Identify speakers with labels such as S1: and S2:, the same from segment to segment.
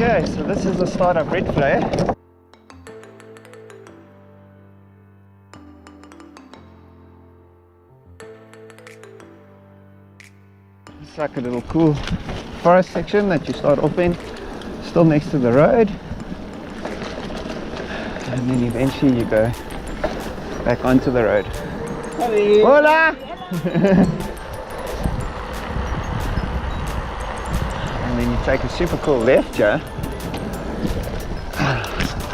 S1: Okay, so this is the start of Rietvlei. It's like a little cool forest section that you start off in, still next to the road, and then eventually you go back onto the road. Hola! And then you take a super cool left here.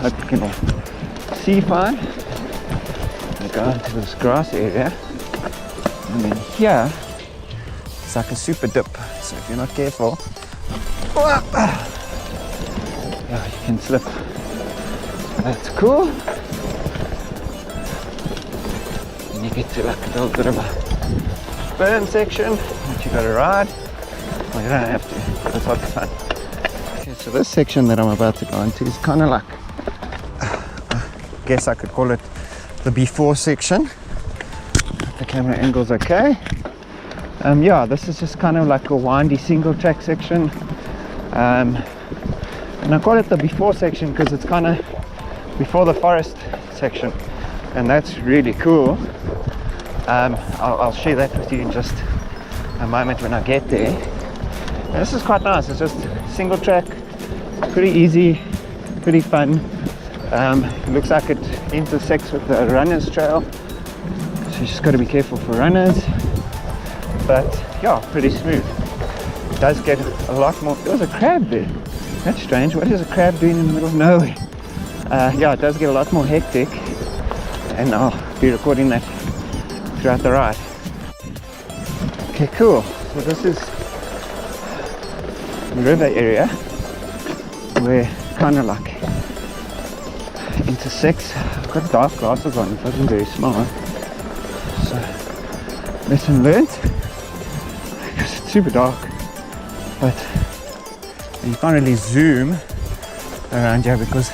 S1: Hope you can all see fine. You go into this grass area, and then here it's like a super dip. So if you're not careful, yeah, you can slip. That's cool. And you get to like a little bit of a burn section that you got to ride. Well, you don't have to. That's lots of fun. Okay, so this section that I'm about to go into is kind of like, I guess I could call it the before section. The camera angle's okay. Yeah, this is just kind of like a windy single track section. And I call it the before section because it's kind of before the forest section. And that's really cool. I'll share that with you in just a moment when I get there. And this is quite nice. It's just single track, pretty easy, pretty fun. It looks like it intersects with the runners trail, so you just got to be careful for runners. But yeah, pretty smooth. It does get a lot more. There was a crab there. That's strange. What is a crab doing in the middle of nowhere? Yeah, it does get a lot more hectic, and I'll be recording that throughout the ride. Okay, cool. So this is the river area where kind of like intersects. I've got dark glasses on, it wasn't very smart. So lesson learned, because it's super dark, but you can't really zoom around here because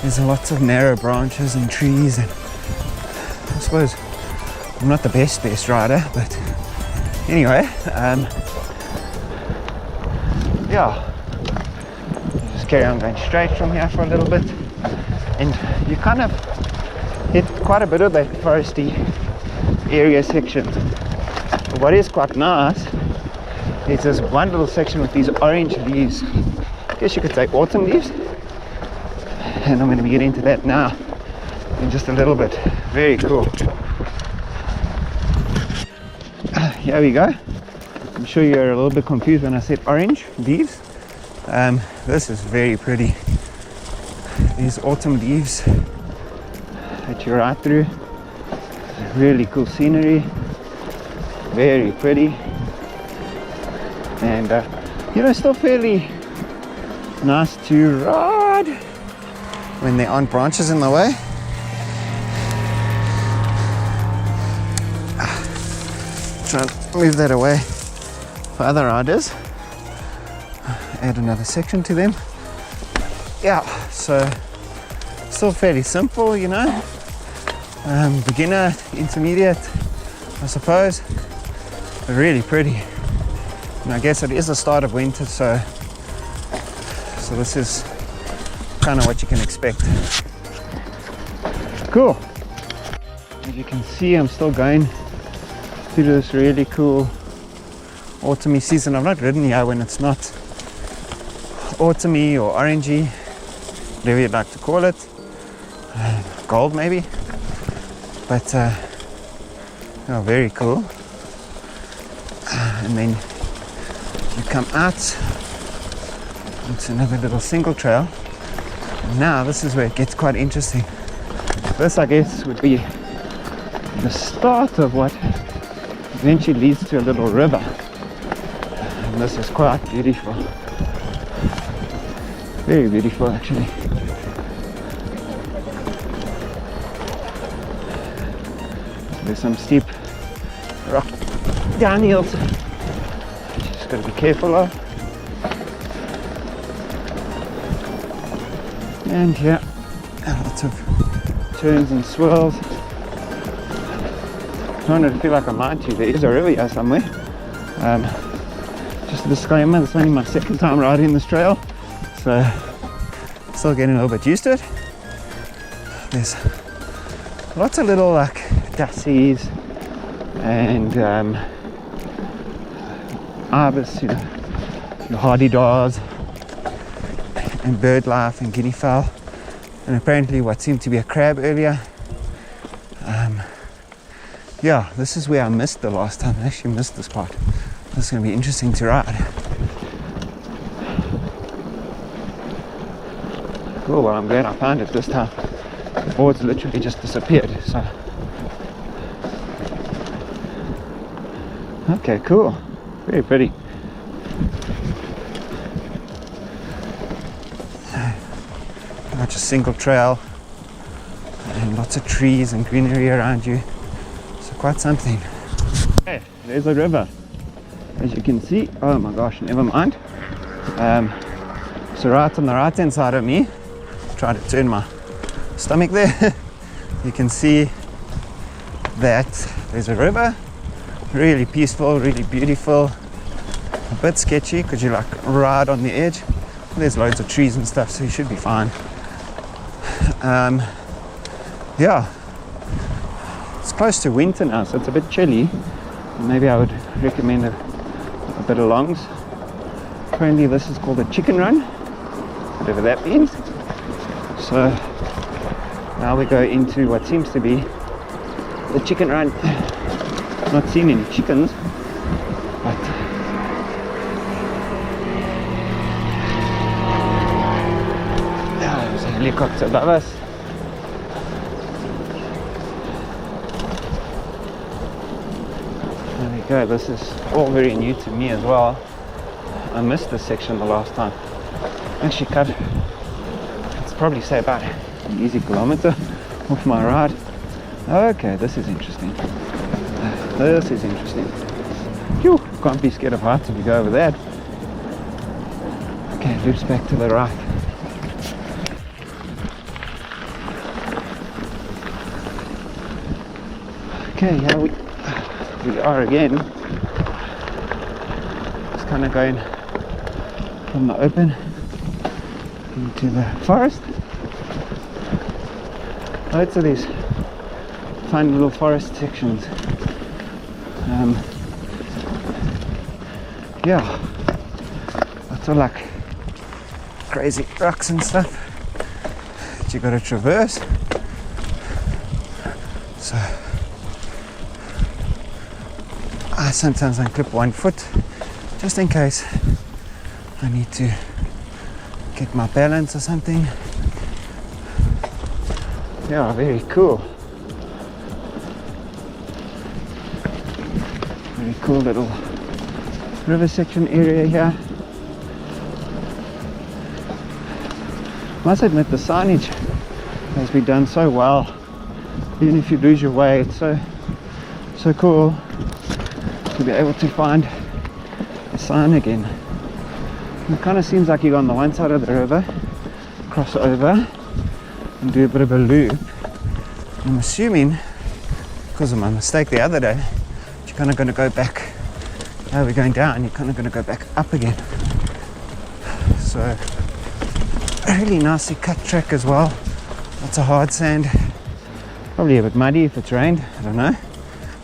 S1: there's lots of narrow branches and trees, and I suppose I'm not the best rider, but anyway, yeah, just carry on going straight from here for a little bit, and you kind of hit quite a bit of that foresty area section. But what is quite nice is there's one little section with these orange leaves. I guess you could say autumn leaves, and I'm going to be getting into that now in just a little bit. Very cool. Here we go. I'm sure you're a little bit confused when I said orange leaves. This is very pretty. These autumn leaves that you ride through. Really cool scenery. Very pretty. And you know, still fairly nice to ride when there aren't branches in the way. Try and move that away for other riders. Add another section to them. Yeah, so still fairly simple, you know. Beginner, intermediate, I suppose, but really pretty. And I guess it is the start of winter, so this is kind of what you can expect. Cool. As you can see, I'm still going through this really cool autumny season. I've not ridden here when it's not autumny or orangey, whatever you'd like to call it, gold maybe, but oh, very cool. And then you come out into another little single trail. Now this is where it gets quite interesting. This, I guess, would be the start of what eventually leads to a little river, and this is quite beautiful. Very beautiful, actually. There's some steep rock downhills you just got to be careful of. And yeah, lots of turns and swirls. I don't feel like I might to. There is a river here somewhere. Just a disclaimer, this is only my second time riding this trail, So still getting a little bit used to it. There's lots of little like dassies and ibis, you know, your hardy daws and bird life and guinea fowl, and apparently what seemed to be a crab earlier. Yeah, this is where I missed the last time. I actually missed this part. This is going to be interesting to ride. Cool, well I'm glad I found it this time. The board's literally just disappeared, so. Okay, cool. Very pretty. Not just single trail and lots of trees and greenery around you. So quite something. Okay, there's a river. As you can see, oh my gosh, never mind. So right on the right hand side of me, try to turn my stomach there. You can see that there's a river. Really peaceful, really beautiful. A bit sketchy because you're like right on the edge. There's loads of trees and stuff, so you should be fine. Yeah, it's close to winter now, so it's a bit chilly. Maybe I would recommend a bit of longs. Apparently this is called a chicken run, whatever that means. So now we go into what seems to be the chicken run. Not seeing any chickens, but there's a helicopter above us. There we go. This is all very new to me as well. I missed this section the last time. Actually cut, it's probably say about an easy kilometer off my ride. Okay, this is interesting. This is interesting. Phew, can't be scared of heights if you go over that. Okay, loops back to the right. Okay, here we are again. Just kind of going from the open into the forest. Loads of these fun little forest sections. Yeah, lots of like crazy rocks and stuff that you got to traverse. So I sometimes unclip one foot just in case I need to get my balance or something. Yeah, very cool. Very cool little river section area here. Must admit the signage has been done so well. Even if you lose your way, it's so cool to be able to find a sign again. It kind of seems like you go on the one side of the river, cross over and do a bit of a loop. I'm assuming, because of my mistake the other day, you're kind of going to go back. Now we're going down, you're kind of going to go back up again. So really nicely cut track as well. Lots of hard sand. Probably a bit muddy if it's rained, I don't know.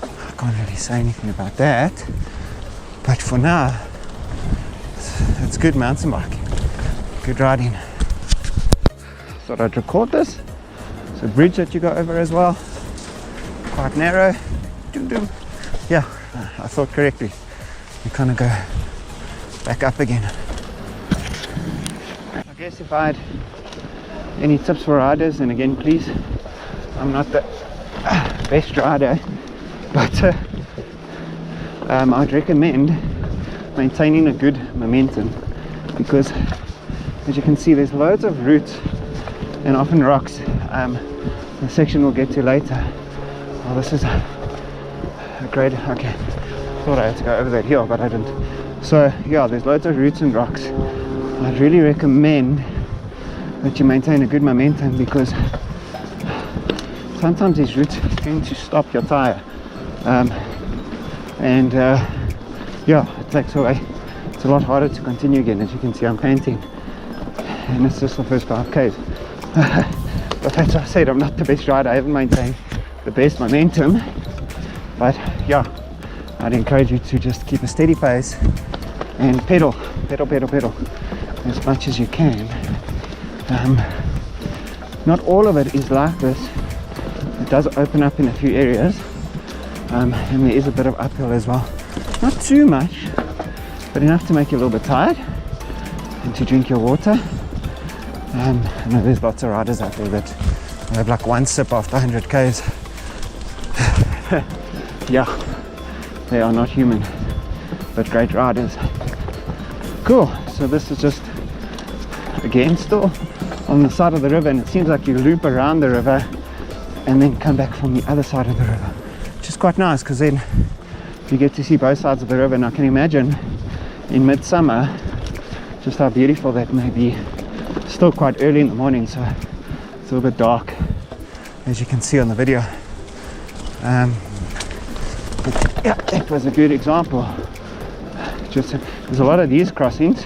S1: I can't really say anything about that. But for now, it's good mountain biking, good riding. Thought I'd record this. It's a bridge that you go over as well. Quite narrow. Yeah, I thought correctly. You kind of go back up again. I guess if I had any tips for riders, and again please, I'm not the best rider, but I'd recommend maintaining a good momentum, because as you can see there's loads of roots and often rocks. The section we'll get to later. Oh, this is a great, okay, thought I had to go over that hill but I didn't. So yeah, there's loads of roots and rocks. I'd really recommend that you maintain a good momentum, because sometimes these roots are going to stop your tire, yeah, it takes away. It's a lot harder to continue again. As you can see, I'm panting. and it's just the first 5Ks. But that's why I said I'm not the best rider. I haven't maintained the best momentum, but yeah, I'd encourage you to just keep a steady pace and pedal as much as you can. Not all of it is like this. It does open up in a few areas, and there is a bit of uphill as well. Not too much, but enough to make you a little bit tired and to drink your water. I know there's lots of riders out there that have like one sip after 100 Ks. Yeah, they are not human, but great riders. Cool, so this is just, again, still on the side of the river, and it seems like you loop around the river and then come back from the other side of the river, which is quite nice because then you get to see both sides of the river. And I can imagine in midsummer just how beautiful that may be. Still quite early in the morning, so it's a little bit dark, as you can see on the video. But yeah, that was a good example. Just there's a lot of these crossings,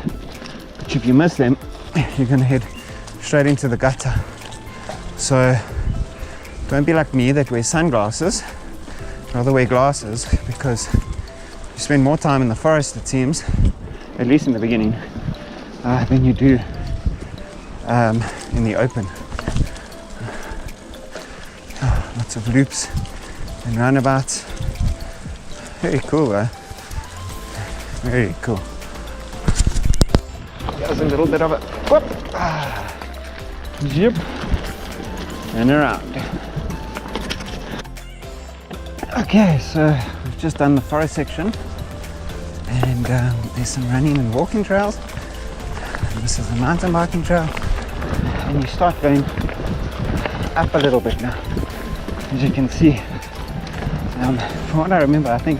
S1: which if you miss them, you're going to head straight into the gutter. So don't be like me that wears sunglasses. Rather wear glasses, because you spend more time in the forest, it seems, at least in the beginning, than you do in the open. Oh, lots of loops and roundabouts. Very cool, very cool. There's a little bit of it. Whoop! Zip and around. Okay, so we've just done the forest section, and there's some running and walking trails. This is the mountain biking trail, and you start going up a little bit now, as you can see. From what I remember, I think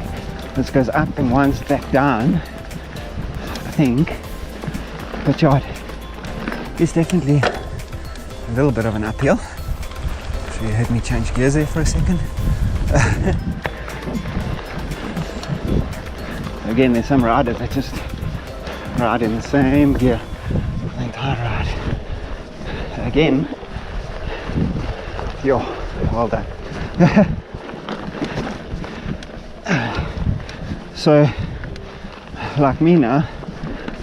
S1: this goes up and once back down, I think. But yeah, it's definitely a little bit of an uphill. So you heard me change gears there for a second. Again, there's some riders that just ride in the same gear the entire ride. Again, yo, well done. So, like me now,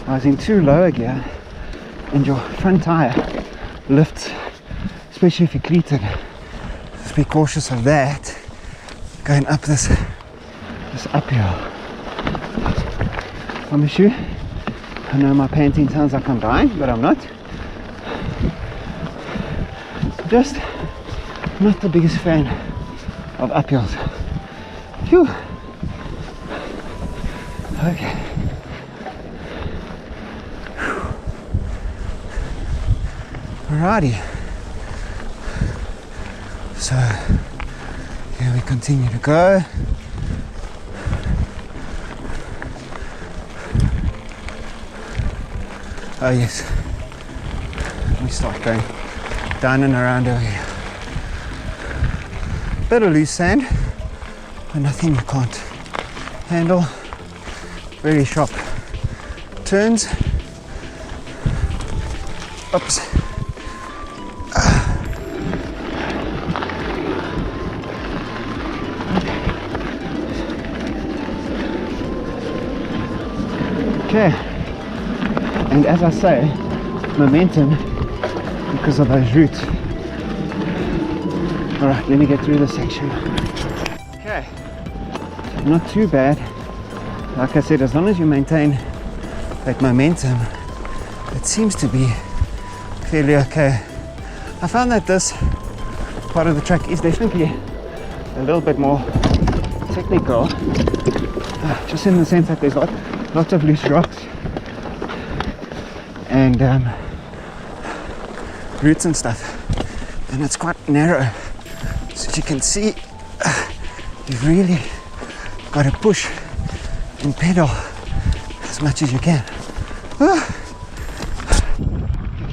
S1: I was in too low a gear, and your front tire lifts, especially if you're cleated. Just be cautious of that, going up this uphill. I promise you, I know my panting sounds like I'm dying, but I'm not. Just not the biggest fan of uphills. Phew. Okay. Alrighty. So here we continue to go. Oh yes, we start going down and around over here. Bit of loose sand, but nothing you can't handle. Very sharp turns. Oops. Okay, and as I say, momentum because of those roots. Alright, let me get through this section. Okay, not too bad. Like I said, as long as you maintain that momentum, it seems to be fairly okay. I found that this part of the track is definitely a little bit more technical, just in the sense that there's lots of loose rocks and roots and stuff, and it's quite narrow, so as you can see, you've really got to push and pedal as much as you can.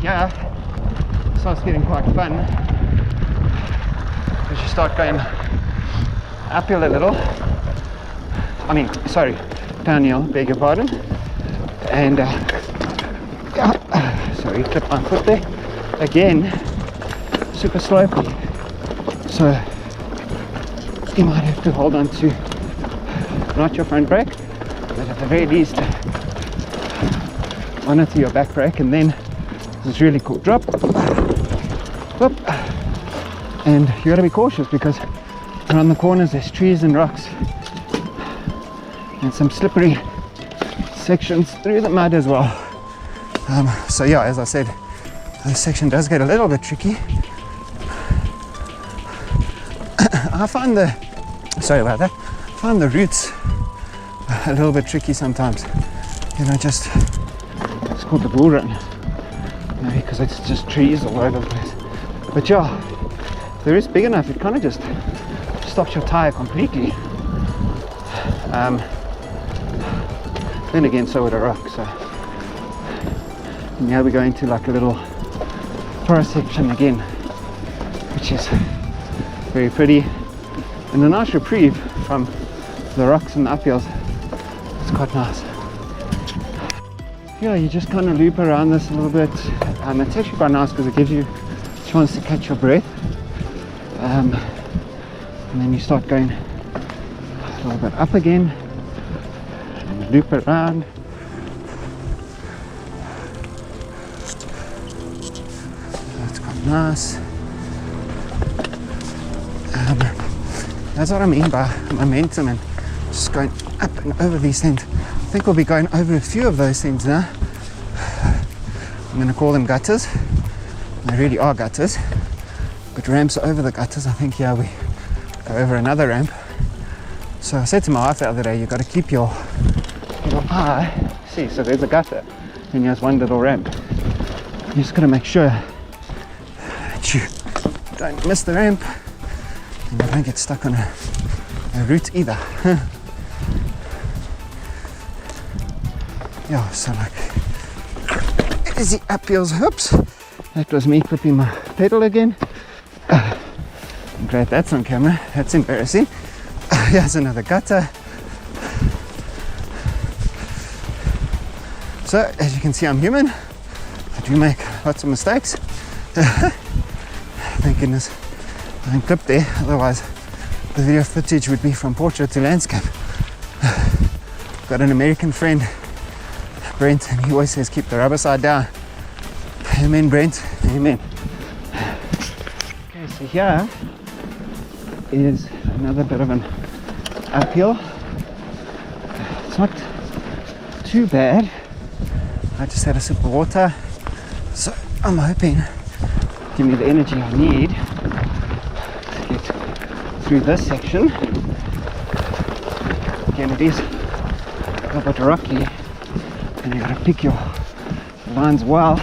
S1: Yeah, it starts getting quite fun as you start going uphill a little. I mean, sorry, downhill, beg your pardon. And so So you clip my foot there. Again, super slopey. So you might have to hold on to not your front brake, but at the very least monitor your back brake, and then this really cool drop. Whoop. And you got to be cautious because around the corners there's trees and rocks and some slippery sections through the mud as well. So yeah, as I said, this section does get a little bit tricky. I find the roots a little bit tricky sometimes. You know, just it's called the bull run, maybe because it's just trees all over the place. But yeah, if the root's big enough, it kind of just stops your tire completely. Then again, so would a rock. So and now we're going to like a little forest section again, which is very pretty and a nice reprieve from the rocks and the uphills. It's quite nice. Yeah, you just kind of loop around this a little bit. It's actually quite nice because it gives you a chance to catch your breath, and then you start going a little bit up again and loop around. That's quite nice. That's what I mean by momentum and just going up and over these things. I think we'll be going over a few of those things now. I'm going to call them gutters. They really are gutters, but ramps are over the gutters. I think here we go over another ramp. So I said to my wife the other day, you've got to keep your eye. See, so there's a gutter and here's one little ramp. You just got to make sure that you don't miss the ramp and you don't get stuck on a root either. Yeah, so like crazy uphills. Oops, that was me clipping my pedal again. I'm glad that's on camera. That's embarrassing. Here's another gutter. So as you can see, I'm human. I do make lots of mistakes. Thank goodness I didn't clip there, otherwise the video footage would be from portrait to landscape. Got an American friend, Brent, and he always says keep the rubber side down. Amen, Brent. Amen. Okay, so here is another bit of an uphill. It's not too bad. I just had a sip of water, so I'm hoping to give me the energy I need to get through this section. Again, it is a little bit rocky and you gotta pick your lines well.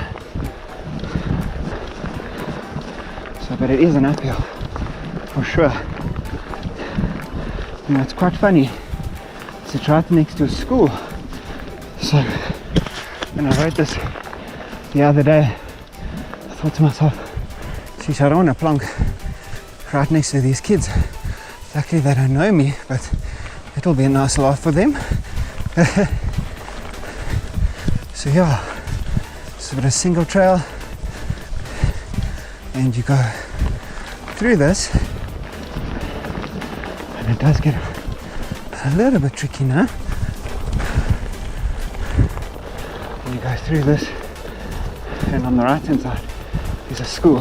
S1: So, but it is an uphill for sure. You know, it's quite funny. It's right next to a school. So when I wrote this the other day, I thought to myself, geez, I don't want to plonk right next to these kids. Luckily they don't know me, but it'll be a nice laugh for them. So yeah, it's a bit of single trail, and you go through this, and it does get a little bit tricky now. And you go through this, and on the right hand side is a school.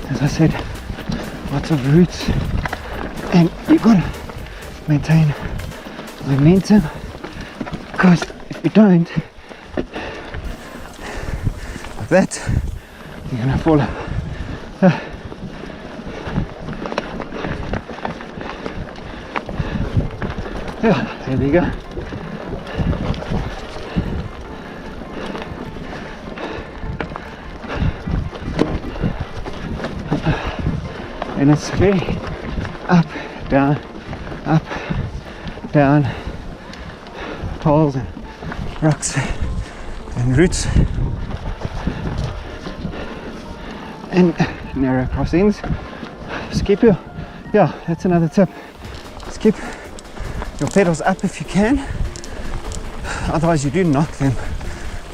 S1: As I said, lots of roots, and you've got to maintain momentum, because if you don't, like that, you're gonna fall. Yeah, there we go. And it's very up, down, poles and rocks and roots and narrow crossings. Just keep your, yeah, that's another tip. Just keep your pedals up if you can, otherwise you do knock them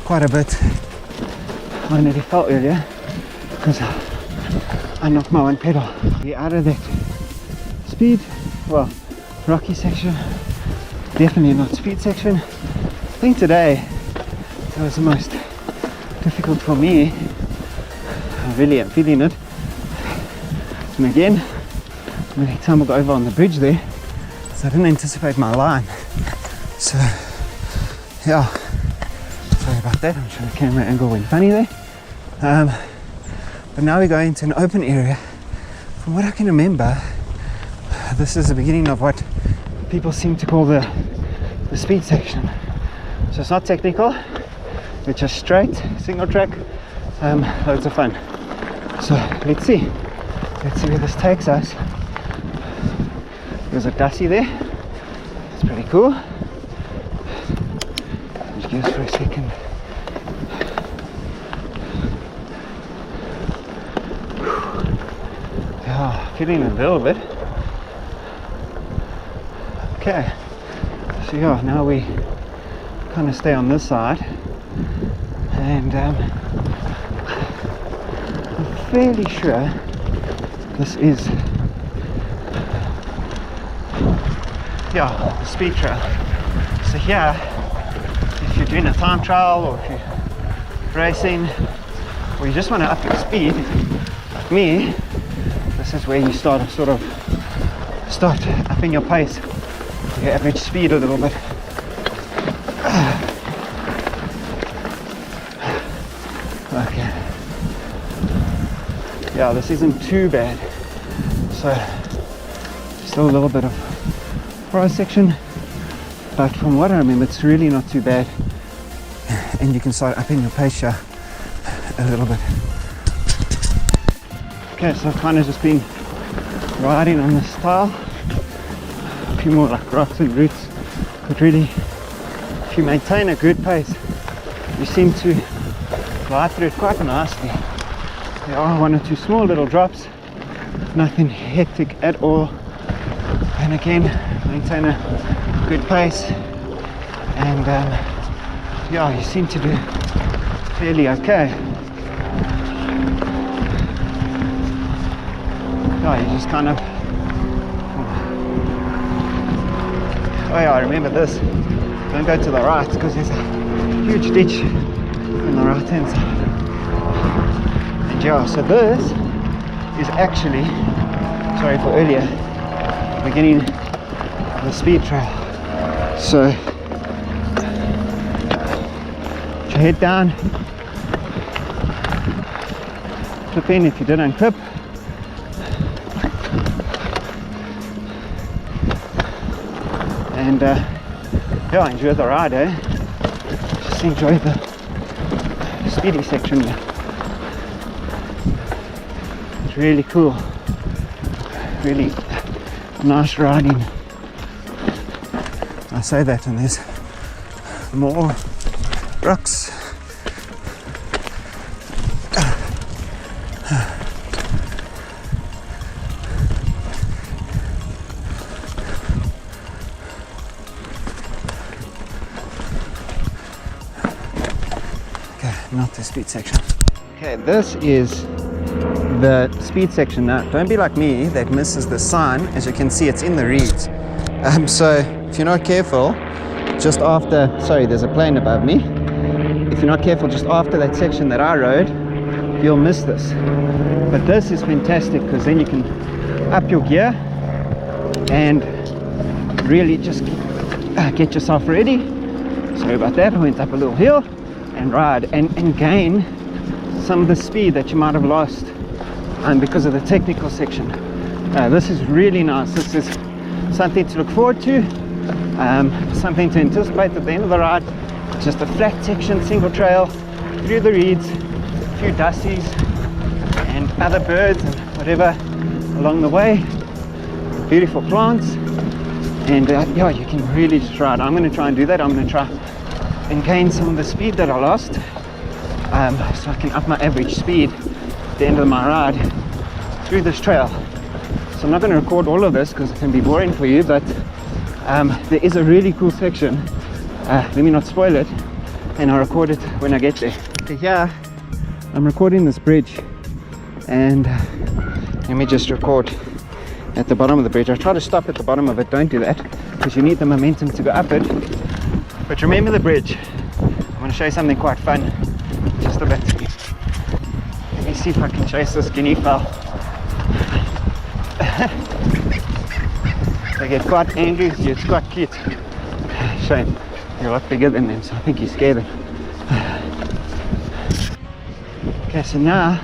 S1: quite a bit. I nearly fell earlier because I knocked my one pedal. We're out of that speed, well, rocky section, definitely not speed section. I think today it was the most difficult for me. I really am feeling it. And again, the next time I got over on the bridge there, so I didn't anticipate my line. So yeah, sorry about that. I'm sure the camera angle went funny there. But now we go into an open area. From what I can remember, this is the beginning of what people seem to call the speed section. So it's not technical, it's just straight, single track, loads of fun. So let's see where this takes us. There's a dusty there, it's pretty cool. Change gears for a second. Yeah, feeling a little bit. Okay, so yeah, now we kind of stay on this side, and I'm fairly sure this is, yeah, the speed trail. So here, if you're doing a time trial, or if you're racing, or you just want to up your speed, like me, this is where you start upping your pace, your average speed a little bit. Okay. Yeah, this isn't too bad. So, still a little bit of forest section, but from what I remember, it's really not too bad. And you can start upping your pace here a little bit. Okay, so I've kind of just been riding on this style. A few more like rocks and roots, but really, if you maintain a good pace, you seem to glide through it quite nicely. There are one or two small little drops, nothing hectic at all, and again, maintain a good pace, and yeah, you seem to do fairly okay. Yeah, you just kind of, oh yeah, I remember this, don't go to the right because there's a huge ditch on the right hand side. And yeah, so this is actually, sorry for earlier, beginning of the speed trail. So put your head down, clip in if you didn't clip, and yeah, enjoy the ride, eh? Just enjoy the speedy section. It's really cool, really nice riding. I say that, and there's more rocks. Not the speed section. Okay, this is the speed section. Now, don't be like me that misses the sign. As you can see, it's in the reeds. So if you're not careful, just after, sorry, there's a plane above me. If you're not careful, just after that section that I rode, you'll miss this. But this is fantastic because then you can up your gear and really just get yourself ready. Sorry about that, I went up a little hill. And ride and gain some of the speed that you might have lost because of the technical section. This is really nice. This is something to look forward to, something to anticipate at the end of the ride. It's just a flat section, single trail through the reeds, a few dusties and other birds and whatever along the way, beautiful plants, and yeah, you can really just ride. I'm going to try and do that. I'm going to try and gain some of the speed that I lost, so I can up my average speed at the end of my ride through this trail. So I'm not going to record all of this because it can be boring for you, but there is a really cool section. Let me not spoil it, and I'll record it when I get there. So here I'm recording this bridge, and let me just record at the bottom of the bridge. I try to stop at the bottom of it. Don't do that, because you need the momentum to go up it. But remember the bridge. I'm going to show you something quite fun. Just a bit. Let me see if I can chase this guinea fowl. They get quite angry. It's quite cute. Shame. You're a lot bigger than them, so I think you scared them. Okay, so now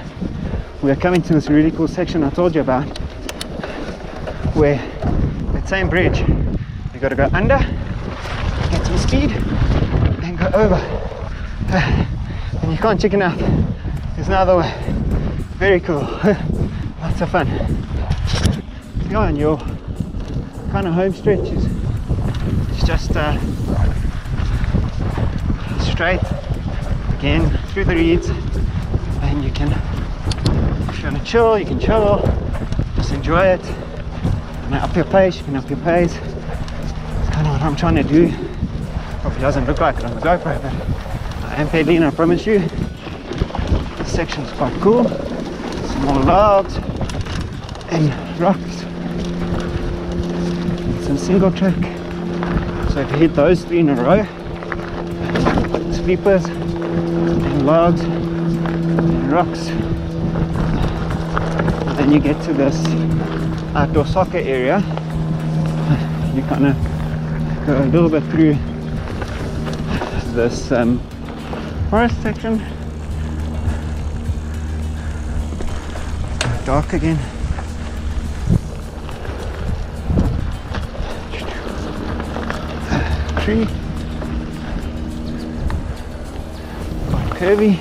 S1: we're coming to this really cool section I told you about, where that same bridge, you got to go under, get some speed, and go over. And you can't chicken out. There's no other way. Very cool. Lots of fun. Yeah, and your kind of home stretch is just straight again through the reeds, and you can, if you want to chill, you can chill, just enjoy it. And up your pace, you can up your pace. It's kind of what I'm trying to do. Probably doesn't look like it on the GoPro, but I am pedaling, I promise you. This section's quite cool. Some more logs and rocks. Some single track. So if you hit those 3 in a row, sleepers and logs and rocks, and then you get to this outdoor soccer area, you kind of go a little bit through this forest section. Dark again. Tree. Quite curvy.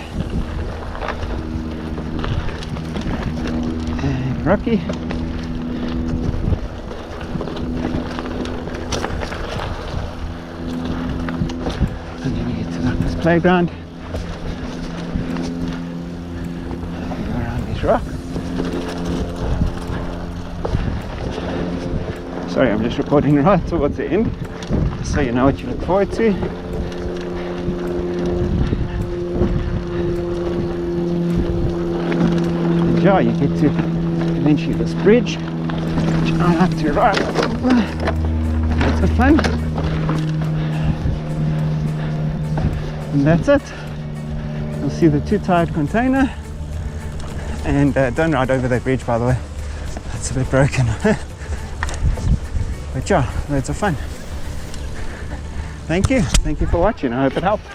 S1: And rocky. And then you get to this playground. You go around these rocks. Sorry, I'm just recording right towards the end, so you know what you look forward to. And yeah, you get to eventually this bridge, which I have to ride. Lots of fun. And that's it. You'll see the 2-tired container. And don't ride over that bridge, by the way. It's a bit broken. But yeah, loads of fun. Thank you for watching. I hope it helped.